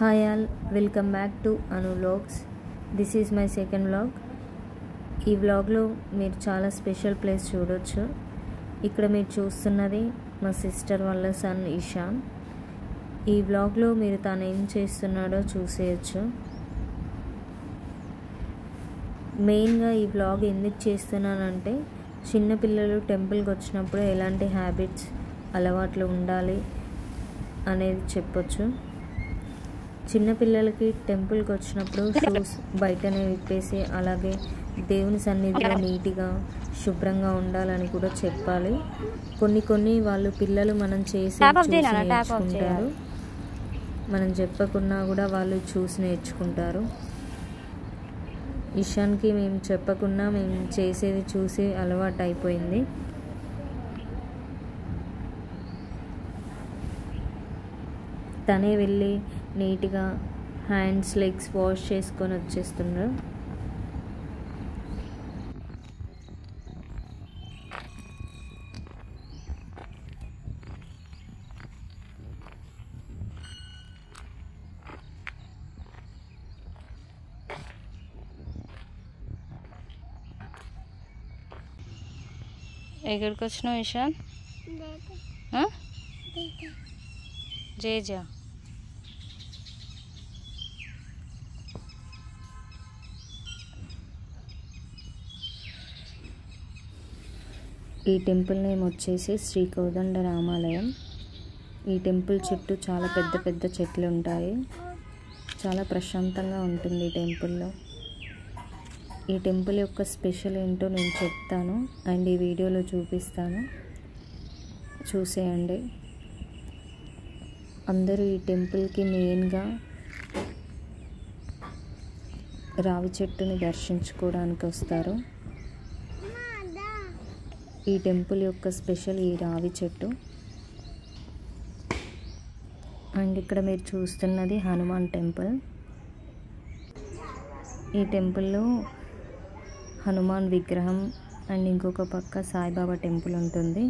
Hi all, welcome back to Anu Vlogs. This is my second vlog. ఈ వ్లాగ్లో మీరు చాలా స్పెషల్ ప్లేస్ చూడొచ్చు. ఇక్కడ మీరు చూస్తున్నది మా సిస్టర్ వాళ్ళ సన్ ఇషాన్. ఈ వ్లాగ్లో మీరు తను ఏం చేస్తున్నాడో చూసేయచ్చు. మెయిన్గా ఈ వ్లాగ్ ఎందుకు చేస్తున్నానంటే చిన్నపిల్లలు టెంపుల్కి వచ్చినప్పుడు ఎలాంటి హ్యాబిట్స్ అలవాట్లు ఉండాలి అనేది చెప్పొచ్చు. చిన్నపిల్లలకి టెంపుల్కి వచ్చినప్పుడు షూస్ బయటనే విప్పేసి అలాగే దేవుని సన్నిధిలో నీట్గా శుభ్రంగా ఉండాలని కూడా చెప్పాలి. కొన్ని వాళ్ళు పిల్లలు మనం చేసి నేర్చుకుంటారు, మనం చెప్పకున్నా కూడా వాళ్ళు చూసి నేర్చుకుంటారు. ఇషాన్కి మేము చెప్పకున్నా మేము చేసేది చూసి అలవాటు అయిపోయింది. తనే వెళ్ళి నీట్గా హ్యాండ్స్ లెగ్స్ వాష్ చేసుకొని వచ్చేస్తున్నారు. ఎక్కడికి వచ్చినావు ఇషాన్? జేజా ఈ టెంపుల్ నేమ్ వచ్చేసి శ్రీ కోదండ రామాలయం. ఈ టెంపుల్ చుట్టూ చాలా పెద్ద చెట్లు ఉంటాయి. చాలా ప్రశాంతంగా ఉంటుంది ఈ టెంపుల్లో. ఈ టెంపుల్ యొక్క స్పెషల్ ఏంటో నేను చెప్తాను అండ్ ఈ వీడియోలో చూపిస్తాను, చూసేయండి. అందరూ ఈ టెంపుల్కి మెయిన్గా రావి చెట్టుని దర్శించుకోవడానికి వస్తారు. ఈ టెంపుల్ యొక్క స్పెషల్ ఈ రావి చెట్టు. అండ్ ఇక్కడ మీరు చూస్తున్నది హనుమాన్ టెంపుల్. ఈ టెంపుల్లో హనుమాన్ విగ్రహం అండ్ ఇంకొక పక్క సాయిబాబా టెంపుల్ ఉంటుంది.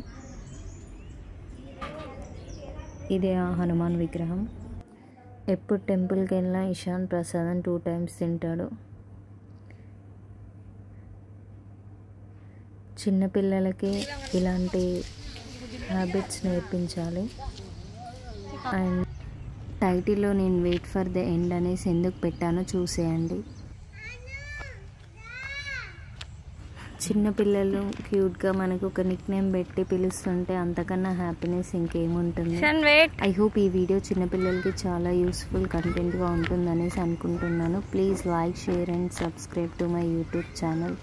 ఇదే ఆ హనుమాన్ విగ్రహం. ఎప్పుడు టెంపుల్కి వెళ్ళినా ఇషాన్ ప్రసాదం 2 times తింటాడు. చిన్నపిల్లలకి ఇలాంటి హ్యాబిట్స్ నేర్పించాలి. అండ్ టైటిల్లో నేను వెయిట్ ఫర్ ద ఎండ్ అనేసి ఎందుకు పెట్టానో చూసేయండి. చిన్నపిల్లలు క్యూట్గా మనకు ఒక నిక్ నేమ్ పెట్టి పిలుస్తుంటే అంతకన్నా హ్యాపీనెస్ ఇంకేముంటుంది. ఐ హోప్ ఈ వీడియో చిన్నపిల్లలకి చాలా యూస్ఫుల్ కంటెంట్గా ఉంటుందనేసి అనుకుంటున్నాను. Please like, share and subscribe to my YouTube channel.